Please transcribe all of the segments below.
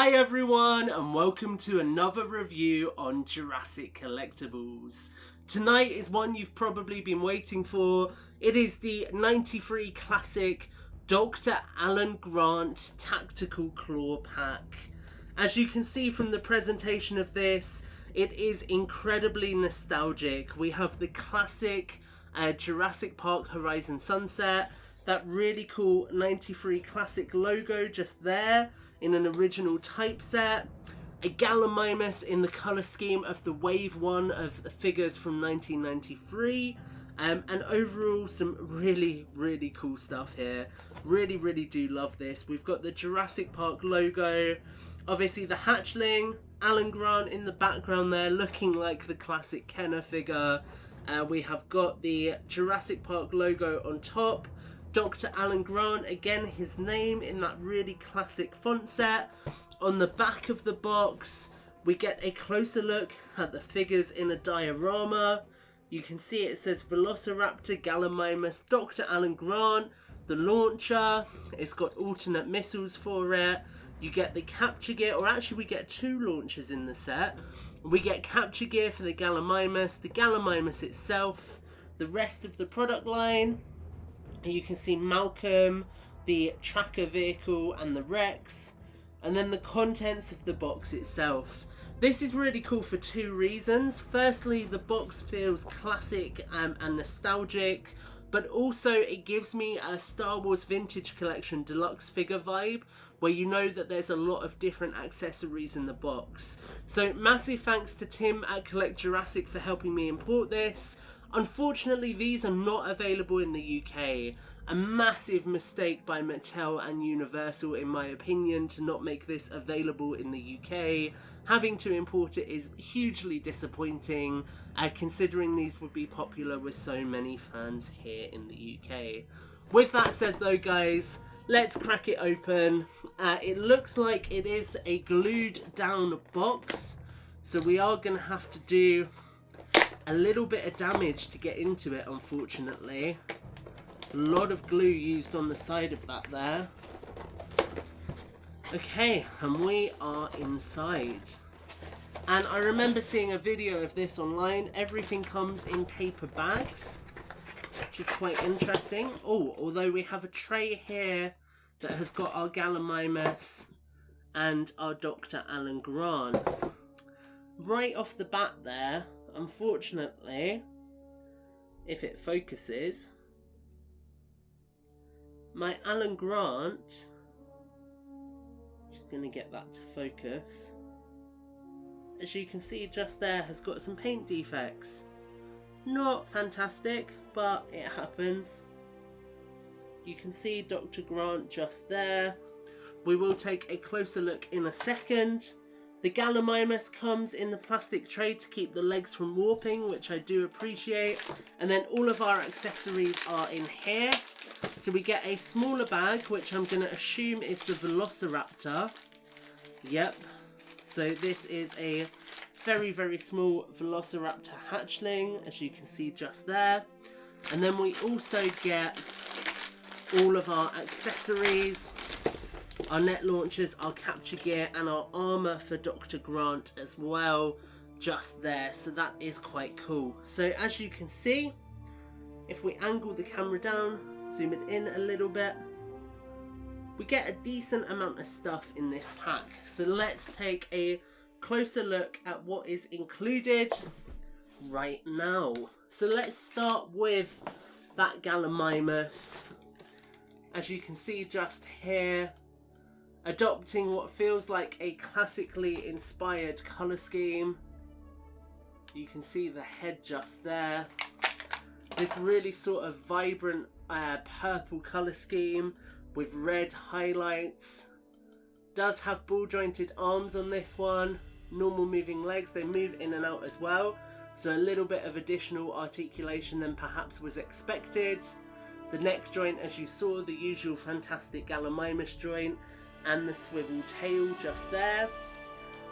Hi everyone and welcome to another review on Jurassic Collectibles. Tonight is one you've probably been waiting for. It is the 93 classic Dr. Alan Grant Tactical Claw Pack. As you can see from the presentation of this, it is incredibly nostalgic. We have the classic Jurassic Park Horizon Sunset, that really cool 93 classic logo just there in an original typeset, a Gallimimus in the colour scheme of the Wave 1 of figures from 1993, and overall some really cool stuff here. Really do love this. We've got the Jurassic Park logo, obviously the hatchling, Alan Grant in the background there looking like the classic Kenner figure. We have got the Jurassic Park logo on top, Dr. Alan Grant, again his name in that really classic font set. On the back of the box we get a closer look at the figures in a diorama. You can see it says Velociraptor, Gallimimus, Dr. Alan Grant, the launcher, it's got alternate missiles for it. You get the capture gear, or actually we get two launchers in the set. We get capture gear for the Gallimimus itself, the rest of the product line. You can see Malcolm, the tracker vehicle and the Rex, and then the contents of the box itself. This is really cool for two reasons. Firstly, the box feels classic and nostalgic, but also it gives me a Star Wars Vintage Collection deluxe figure vibe, where you know that there's a lot of different accessories in the box. So massive thanks to Tim at Collect Jurassic for helping me import this. Unfortunately, these are not available in the UK. A massive mistake by Mattel and Universal, in my opinion, to not make this available in the UK. Having to import it is hugely disappointing, considering these would be popular with so many fans here in the UK. With that said though, guys, let's crack it open. It looks like it is a glued down box, so we are going to have to do a little bit of damage to get into it, unfortunately. A lot of glue used on the side of that there. Okay, and we are inside. And I remember seeing a video of this online. Everything comes in paper bags, which is quite interesting. Oh, although we have a tray here that has got our Gallimimus and our Dr. Alan Grant. Right off the bat there, unfortunately, if it focuses, my Alan Grant, just going to get that to focus, as you can see just there, has got some paint defects. Not fantastic, but it happens. You can see Dr. Grant just there. We will take a closer look in a second. The Gallimimus comes in the plastic tray to keep the legs from warping, which I do appreciate. And then all of our accessories are in here. So we get a smaller bag, which I'm going to assume is the Velociraptor. Yep. So this is a very small Velociraptor hatchling, as you can see just there. And then we also get all of our accessories, our net launchers, our capture gear, and our armour for Dr. Grant as well, just there. So that is quite cool. So as you can see, if we angle the camera down, zoom it in a little bit, we get a decent amount of stuff in this pack. So let's take a closer look at what is included right now. So let's start with that Gallimimus. As you can see just here, adopting what feels like a classically inspired colour scheme. You can see the head just there. This really sort of vibrant purple colour scheme with red highlights. Does have ball jointed arms on this one. Normal moving legs, they move in and out as well. So a little bit of additional articulation than perhaps was expected. The neck joint, as you saw, the usual fantastic Gallimimus joint, and the swivel tail just there.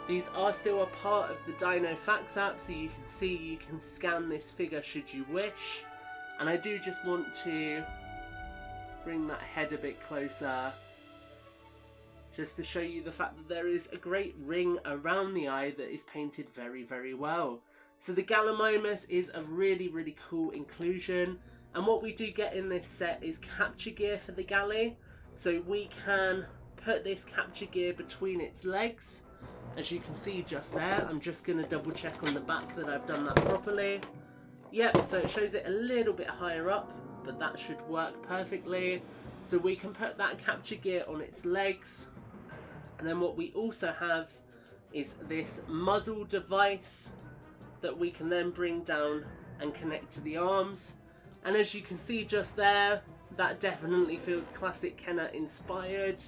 These are still a part of the Dino Facts app, so you can see you can scan this figure should you wish. And I do just want to bring that head a bit closer just to show you the fact that there is a great ring around the eye that is painted very, very well. So the Gallimimus is a really, really cool inclusion. And what we do get in this set is capture gear for the Galley. So we can put this capture gear between its legs, as you can see just there. I'm just going to double check on the back that I've done that properly. Yep, so it shows it a little bit higher up, but that should work perfectly. So we can put that capture gear on its legs. And then what we also have is this muzzle device that we can then bring down and connect to the arms. And as you can see just there, that definitely feels classic Kenner inspired.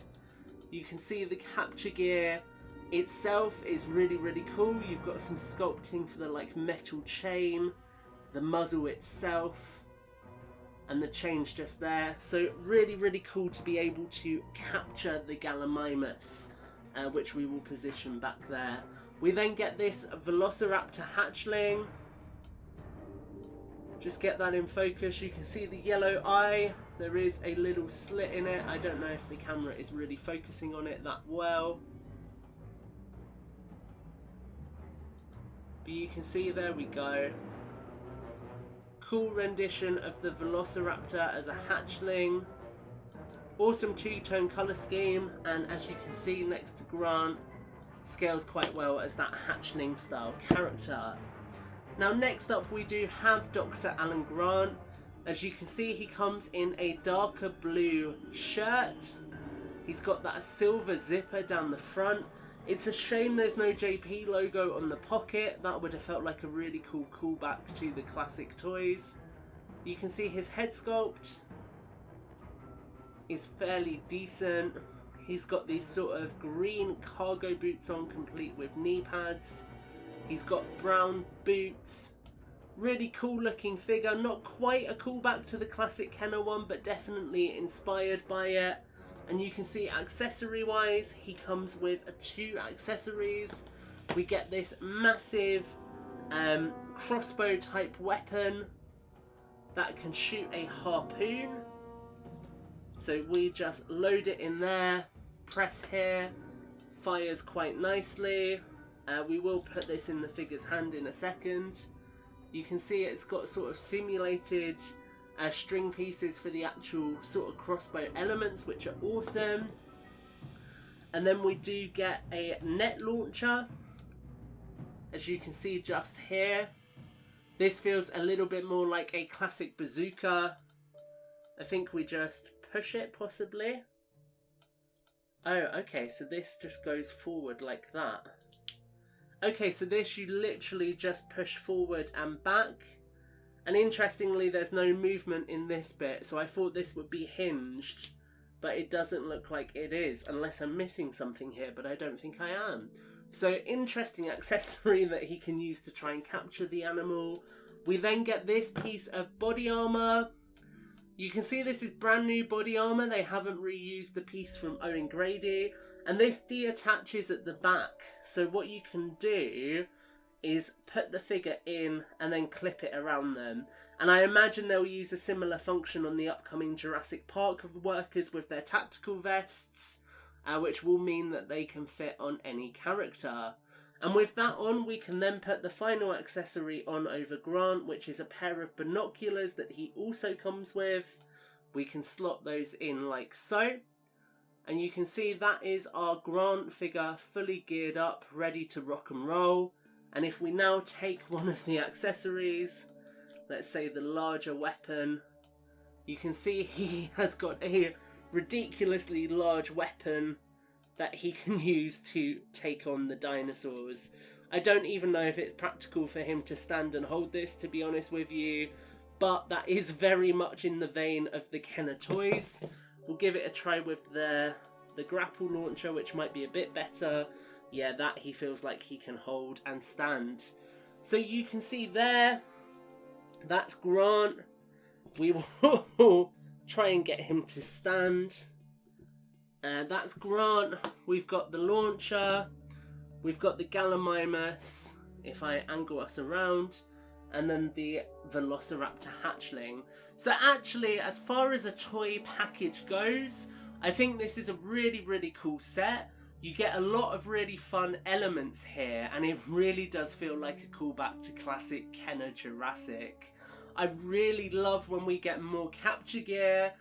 You can see the capture gear itself is really, really cool. You've got some sculpting for the like metal chain, the muzzle itself, and the chain's just there. So really, really cool to be able to capture the Gallimimus, which we will position back there. We then get this Velociraptor hatchling. Just get that in focus. You can see the yellow eye. There is a little slit in it. I don't know if the camera is really focusing on it that well. But you can see, there we go. Cool rendition of the Velociraptor as a hatchling. Awesome two-tone colour scheme. And as you can see next to Grant, scales quite well as that hatchling style character. Now next up we do have Dr. Alan Grant. As you can see, he comes in a darker blue shirt. He's got that silver zipper down the front. It's a shame there's no JP logo on the pocket. That would have felt like a really cool callback to the classic toys. You can see his head sculpt is fairly decent. He's got these sort of green cargo boots on, complete with knee pads. He's got brown boots. Really cool looking figure. Not quite a callback to the classic Kenner one, but definitely inspired by it. And you can see accessory wise, he comes with 2 accessories. We get this massive crossbow type weapon that can shoot a harpoon. So we just load it in there, press here, fires quite nicely. We will put this in the figure's hand in a second. You can see it's got sort of simulated string pieces for the actual sort of crossbow elements, which are awesome. And then we do get a net launcher, as you can see just here. This feels a little bit more like a classic bazooka. I think we just push it possibly. Oh, okay, so this just goes forward like that. Okay, so this you literally just push forward and back. And interestingly, there's no movement in this bit, so I thought this would be hinged, but it doesn't look like it is, unless I'm missing something here, but I don't think I am. So interesting accessory that he can use to try and capture the animal. We then get this piece of body armor. You can see this is brand new body armor. They haven't reused the piece from Owen Grady. And this deattaches at the back. So what you can do is put the figure in and then clip it around them. And I imagine they'll use a similar function on the upcoming Jurassic Park workers with their tactical vests, which will mean that they can fit on any character. And with that on, we can then put the final accessory on over Grant, which is a pair of binoculars that he also comes with. We can slot those in like so. And you can see that is our Grant figure fully geared up, ready to rock and roll. And if we now take one of the accessories, let's say the larger weapon, you can see he has got a ridiculously large weapon that he can use to take on the dinosaurs. I don't even know if it's practical for him to stand and hold this, to be honest with you, but that is very much in the vein of the Kenner toys. We'll give it a try with the grapple launcher, which might be a bit better. Yeah, that he feels like he can hold and stand. So you can see there, that's Grant. We will try and get him to stand. That's Grant. We've got the launcher. We've got the Gallimimus, if I angle us around. And then the Velociraptor hatchling. So actually, as far as a toy package goes, I think this is a really cool set. You get a lot of really fun elements here, and it really does feel like a callback to classic Kenner Jurassic. I really love when we get more capture gear,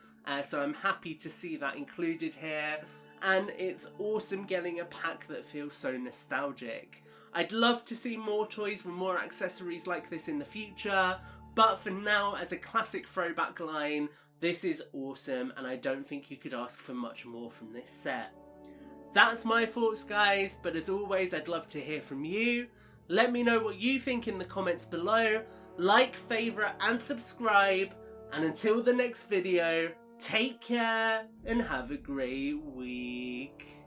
so I'm happy to see that included here, and it's awesome getting a pack that feels so nostalgic. I'd love to see more toys with more accessories like this in the future, but for now, as a classic throwback line, this is awesome, and I don't think you could ask for much more from this set. That's my thoughts, guys, but as always, I'd love to hear from you. Let me know what you think in the comments below. Like, favourite and subscribe, and until the next video, take care and have a great week.